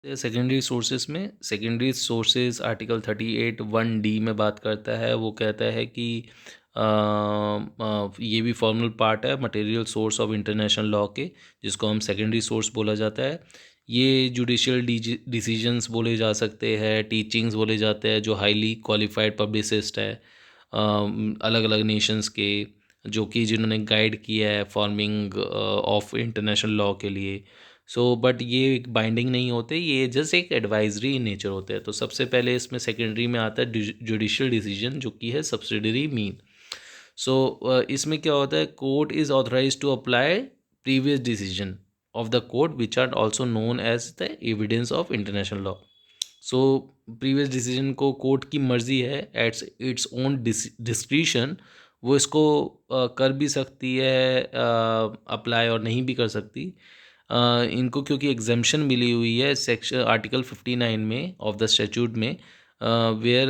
Secondary sources में secondary sources article 38(1)(d) में बात करता है। वो कहता है कि ये भी फॉर्मल पार्ट है material source of international law के, जिसको हम सेकेंडरी सोर्स बोला जाता है। ये जुडिशियल डिसीजंस बोले जा सकते हैं, टीचिंग्स बोले जाते हैं जो हाईली क्वालिफाइड पब्लिसिस्ट है अलग अलग नेशंस के, जो कि जिन्होंने गाइड किया है फॉर्मिंग ऑफ इंटरनेशनल लॉ के लिए। सो बट ये एक बाइंडिंग नहीं होते, ये जस्ट एक एडवाइजरी इन नेचर होते हैं। तो सबसे पहले इसमें सेकेंडरी में आता है जुडिशियल डिसीजन, जो कि है सब्सिडरी मीन। सो इसमें क्या होता है, court is authorise to apply previous decision of the court which are also known as the evidence of international law. So previous decision को कोर्ट की मर्जी है एट्स इट्स ओन डिस्क्रिशन, वो इसको कर भी सकती है अप्लाई, और नहीं भी कर सकती। इनको क्योंकि एग्जेम्पशन मिली हुई है सेक्शन आर्टिकल 59 में ऑफ द स्टैट्यूट में, वेयर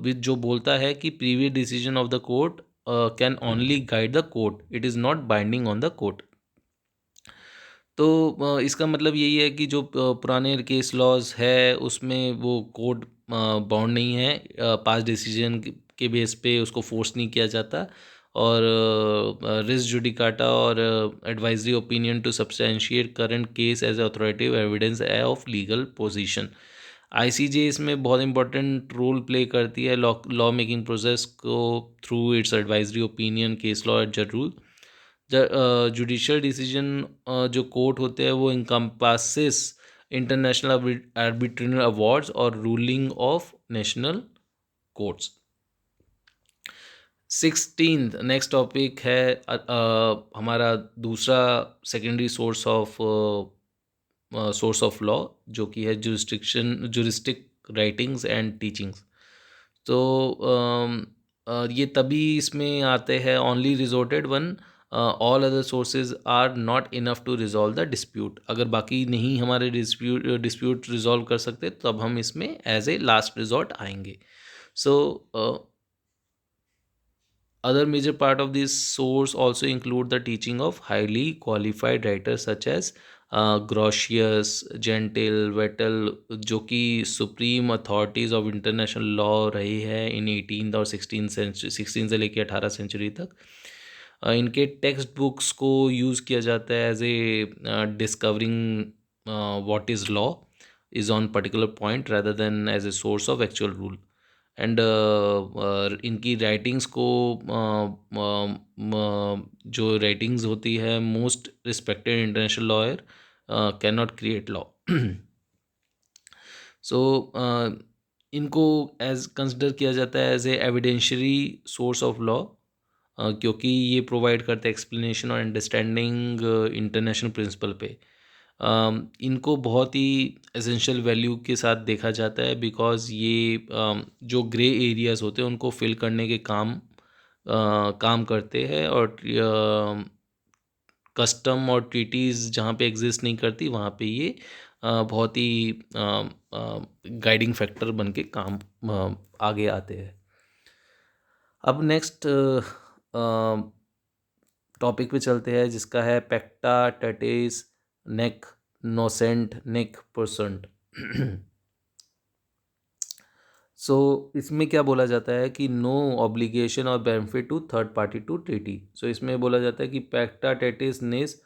विच जो बोलता है कि previous decision of the court can only guide the court, it is not binding on the court. तो इसका मतलब यही है कि जो पुराने केस लॉज है उसमें वो कोर्ट बाउंड नहीं है, पास डिसीजन के बेस पे उसको फोर्स नहीं किया जाता, और रिस जुडिकाटा और advisory opinion to substantiate current case as authoritative evidence of legal position. ICJ इसमें बहुत इंपॉर्टेंट रोल प्ले करती है लॉ मेकिंग प्रोसेस को through its advisory opinion, case law and जज रूल। जुडिशियल डिसीजन जो court होते हैं वो इनकम्पासिस इंटरनेशनल आर्बिट्रेशन अवार्ड्स और ruling of national courts. 16th next topic है हमारा दूसरा सेकेंडरी सोर्स ऑफ लॉ, जो कि है जुरिस्टिक राइटिंग्स एंड टीचिंग्स। तो ये तभी इसमें आते हैं only resorted when all other sources are not enough to resolve the dispute. अगर बाकी नहीं हमारे डिस्प्यूट रिजॉल्व कर सकते तब हम इसमें एज ए लास्ट रिजॉर्ट आएंगे। सो other major part of this source also include the teaching of highly qualified writers such as Grotius, Gentile, Vettel, जो कि supreme authorities of international law रहे हैं इन 18th और 16 से लेकर 18 सेंचुरी तक। इनके टेक्स्ट बुक्स को यूज़ किया जाता है as a discovering what is law is on particular point rather than as a source of actual rule. And इनकी राइटिंग्स को जो राइटिंग्स होती है most respected international lawyer can not create law. So इनको as consider किया जाता है as a evidentiary source of law, क्योंकि ये प्रोवाइड करते हैं एक्सप्लेनेशन और अंडरस्टैंडिंग इंटरनेशनल प्रिंसिपल पे। इनको बहुत ही एसेंशियल वैल्यू के साथ देखा जाता है, बिकॉज़ ये जो ग्रे एरियाज़ होते हैं उनको फिल करने के काम करते हैं, और कस्टम और ट्रीटीज़ जहाँ पे एग्जिस्ट नहीं करती वहाँ पे ये बहुत ही गाइडिंग फैक्टर बन के काम आगे आते हैं। अब नेक्स्ट टॉपिक पे चलते हैं, जिसका है पेक्टा टेटिस नेक नोसेंट नेक परसेंट। सो इसमें क्या बोला जाता है कि नो ऑब्लिगेशन और benefit to third party to treaty. So इसमें बोला जाता है कि पेक्टा टेटिस नेस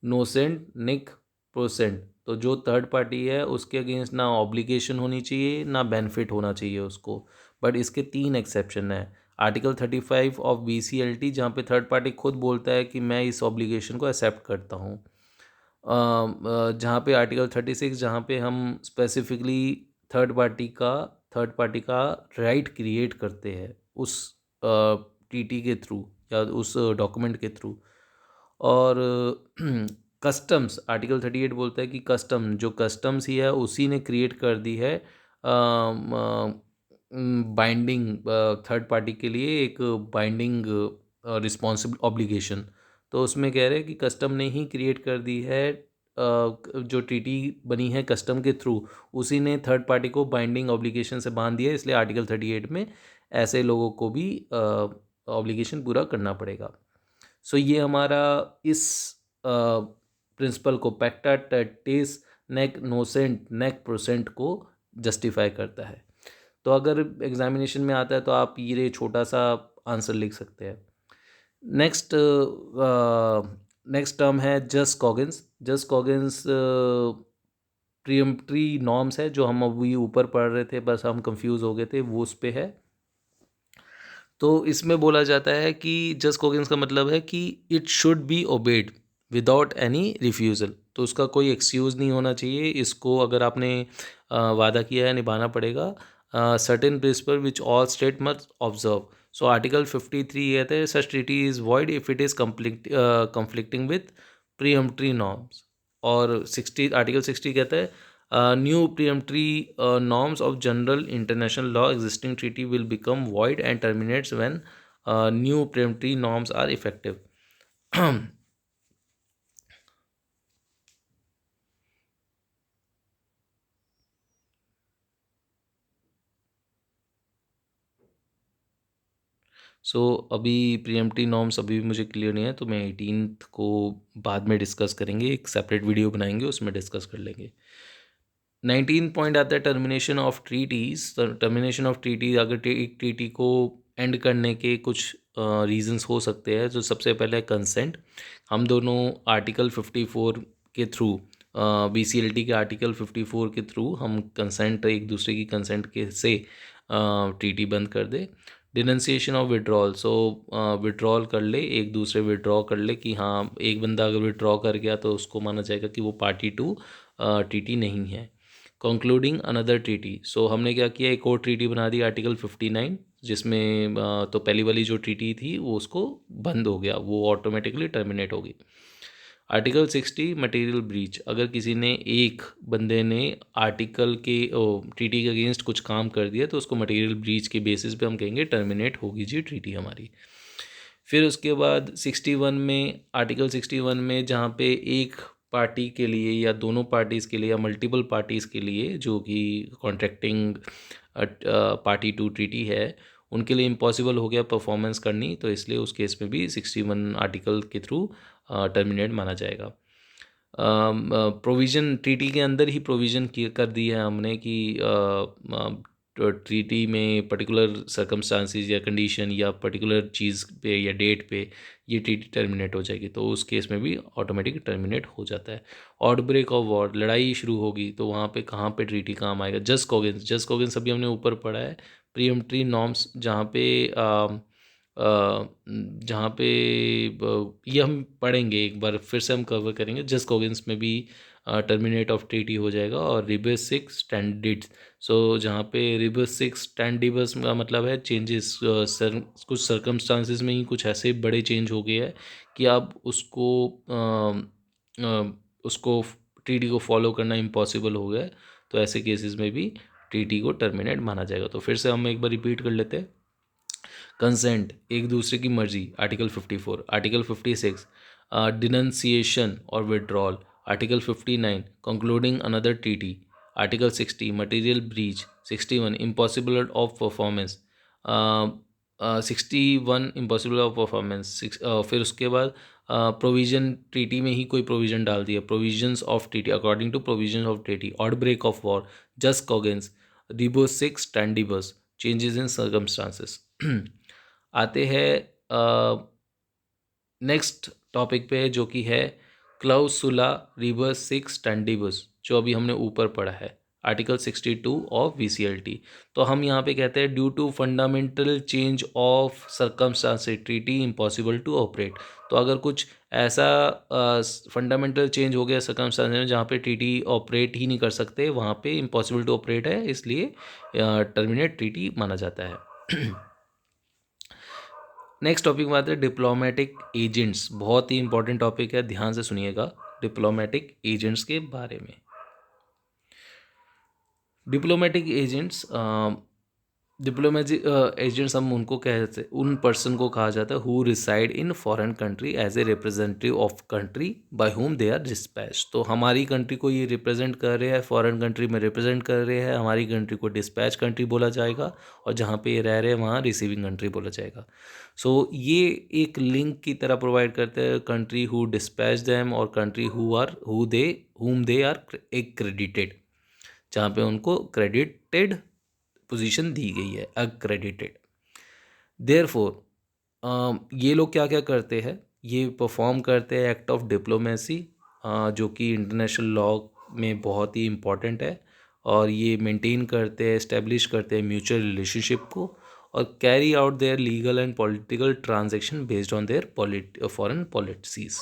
नोसेंट निक परसेंट, तो जो थर्ड पार्टी है उसके अगेंस्ट ना ऑब्लिगेशन होनी चाहिए ना बेनिफिट होना चाहिए उसको। बट इसके 3 एक्सेप्शन है। आर्टिकल 35 ऑफ BCLT, जहाँ पे थर्ड पार्टी खुद बोलता है कि मैं इस ऑब्लिगेशन को एक्सेप्ट करता हूँ। जहाँ पे आर्टिकल 36, जहाँ पे हम स्पेसिफिकली थर्ड पार्टी का राइट क्रिएट करते हैं उस TT के थ्रू या उस डॉक्यूमेंट के थ्रू। और कस्टम्स आर्टिकल 38 बोलता है कि कस्टम्स ही है उसी ने क्रिएट कर दी है बाइंडिंग थर्ड पार्टी के लिए एक बाइंडिंग रिस्पॉन्सिबल ऑब्लिगेशन। तो उसमें कह रहे हैं कि कस्टम ने ही क्रिएट कर दी है, जो ट्रीटी बनी है कस्टम के थ्रू उसी ने थर्ड पार्टी को बाइंडिंग ऑब्लिगेशन से बांध दिया है, इसलिए आर्टिकल 38 में ऐसे लोगों को भी ऑब्लिगेशन पूरा करना पड़ेगा। सो ये हमारा इस प्रिंसिपल को पेक्टा टेटिस नेक नोसेंट नेक प्रोसेंट को जस्टिफाई करता है। तो अगर एग्जामिनेशन में आता है तो आप ये छोटा सा आंसर लिख सकते हैं। नेक्स्ट नेक्स्ट टर्म है just Coggins. Just Coggins प्रीएम्प्टरी norms है, जो हम अभी ऊपर पढ़ रहे थे, बस हम कंफ्यूज हो गए थे, वो उस पे है। तो इसमें बोला जाता है कि जस्ट कॉगिन्स का मतलब है कि it should be obeyed without any refusal. तो उसका कोई एक्सक्यूज़ नहीं होना चाहिए, इसको अगर आपने वादा किया है निभाना पड़ेगा। Certain principle which all state must observe. So article 53 कहते हैं such treaty is void if it is conflicting with peremptory norms. और 60 आर्टिकल 60 कहता है new peremptory norms of general international law existing treaty will become void and terminates when new peremptory norms are effective. So अभी peremptory norms अभी भी मुझे clear नहीं है, तो मैं 18th को बाद में डिस्कस करेंगे, एक सेपरेट वीडियो बनाएंगे, उसमें डिस्कस कर लेंगे। 19 पॉइंट आता है termination of treaties. Termination of treaties, अगर एक ट्रीटी को एंड करने के कुछ रीजंस हो सकते हैं। जो सबसे पहले है कंसेंट। हम दोनों आर्टिकल 54 के थ्रू, BCLT के आर्टिकल 54 के थ्रू हम कंसेंट, एक दूसरे की कंसेंट के से ट्रीटी बंद कर दे। डिनंसिएशन ऑफ विड्रॉल। सो विड्रॉल कर ले, एक दूसरे विड्रॉ कर ले कि हाँ, एक बंदा अगर विड्रॉ कर गया तो उसको माना जाएगा कि वो पार्टी टू ट्रीटी नहीं है। Concluding another treaty. सो हमने क्या किया, एक और ट्रीटी बना दी आर्टिकल 59, जिसमें तो पहली वाली जो ट्रीटी थी वो उसको बंद हो गया, वो ऑटोमेटिकली टर्मिनेट होगी। Article 60 material breach. अगर किसी ने, एक बंदे ने आर्टिकल के ट्रीटी के अगेंस्ट कुछ काम कर दिया तो उसको मटेरियल ब्रीच के बेसिस पे हम कहेंगे टर्मिनेट होगी जी ट्रीटी हमारी। फिर उसके बाद 61 में, आर्टिकल 61 में जहाँ पे एक पार्टी के लिए या दोनों पार्टीज़ के लिए या मल्टीपल पार्टीज़ के लिए जो कि कॉन्ट्रैक्टिंग पार्टी टू ट्रीटी है, उनके लिए इम्पॉसिबल हो गया परफॉर्मेंस करनी, तो इसलिए उस केस में भी 61 आर्टिकल के थ्रू टर्मिनेट माना जाएगा। प्रोविज़न ट्रीटी के अंदर ही प्रोविज़न कर दी है हमने कि ट्रीटी में पर्टिकुलर सर्कमस्टांसिस या कंडीशन या पर्टिकुलर चीज़ पे या डेट पे ये ट्रीटी टर्मिनेट हो जाएगी, तो उस केस में भी ऑटोमेटिक टर्मिनेट हो जाता है। आउट ब्रेक ऑफ वॉर, लड़ाई शुरू होगी तो वहाँ पे कहाँ पे ट्रीटी काम आएगा। Just Coggins. जस्ट कॉगिन्स अभी हमने ऊपर पढ़ा है। प्रीएम्प्टरी नॉर्म्स, जहाँ पे जहाँ पे ये हम पढ़ेंगे एक बार, फिर से हम कवर करेंगे। जस्ट कॉगिन्स में भी टर्मिनेट ऑफ ट्रीटी हो जाएगा। और रिबस सिक्स स्टैंडर्ड्स। सो जहाँ पे रिबस सिक्स स्टैंडर्ड्स का मतलब है चेंजेस, कुछ सर्कमस्टांसिस में ही कुछ ऐसे बड़े चेंज हो गए हैं कि अब उसको ट्रीटी को फॉलो करना इम्पॉसिबल हो गया है, तो ऐसे केसेस में भी ट्रीटी को टर्मिनेट माना जाएगा। तो फिर से हम एक बार रिपीट कर लेते हैं। कंसेंट, एक दूसरे की मर्जी, आर्टिकल 54। आर्टिकल 56 डिनंसिएशन और withdrawal. Article 59 concluding another treaty. Article 60 material breach. 61 impossible of performance. 61 impossible of performance. फिर उसके बाद प्रोविजन, ट्रीटी में ही कोई प्रोविजन डाल दिया, provisions of treaty according to provisions of treaty. Outbreak of war, jus cogens, rebus sic stantibus, changes in circumstances. आते हैं next topic पे, जो कि है क्लाउसुला रिबस सिक्स स्टैंडिबस, जो अभी हमने ऊपर पढ़ा है, आर्टिकल 62 ऑफ VCLT। तो हम यहाँ पे कहते हैं due to fundamental change of circumstances treaty impossible to operate. तो अगर कुछ ऐसा फंडामेंटल चेंज हो गया सर्कमस्टांसेस में जहाँ पे ट्रीटी ऑपरेट ही नहीं कर सकते, वहाँ पे इम्पॉसिबल टू ऑपरेट है, इसलिए टर्मिनेट ट्रीटी माना जाता है। नेक्स्ट टॉपिक में आते हैं डिप्लोमेटिक एजेंट्स। बहुत ही इंपॉर्टेंट टॉपिक है, ध्यान से सुनिएगा डिप्लोमेटिक एजेंट्स के बारे में। डिप्लोमेटिक एजेंट्स डिप्लोमेसी एजेंट्स हम उनको कहते, उन पर्सन को कहा जाता है who reside in foreign country as a representative of country by whom they are dispatch. तो हमारी कंट्री को ये रिप्रेजेंट कर रहे हैं, फॉरेन कंट्री में रिप्रेजेंट कर रहे हैं, हमारी कंट्री को डिस्पैच कंट्री बोला जाएगा, और जहाँ पे ये रह रहे हैं वहाँ रिसीविंग कंट्री बोला जाएगा। सो ये एक लिंक की तरह प्रोवाइड करते हैं, कंट्री हु डिस्पैच देम और कंट्री हुम दे आर एक्रेडिटेड, जहाँ पे उनको क्रेडिटेड पोजीशन दी गई है, अक्रेडिटेड। देयरफॉर ये लोग क्या क्या करते हैं, ये परफॉर्म करते हैं एक्ट ऑफ डिप्लोमेसी, जो कि इंटरनेशनल लॉ में बहुत ही इम्पॉर्टेंट है, और ये मेंटेन करते हैं, इस्टेब्लिश करते हैं म्यूचुअल रिलेशनशिप को, और carry out their legal and political transaction based on their foreign policies.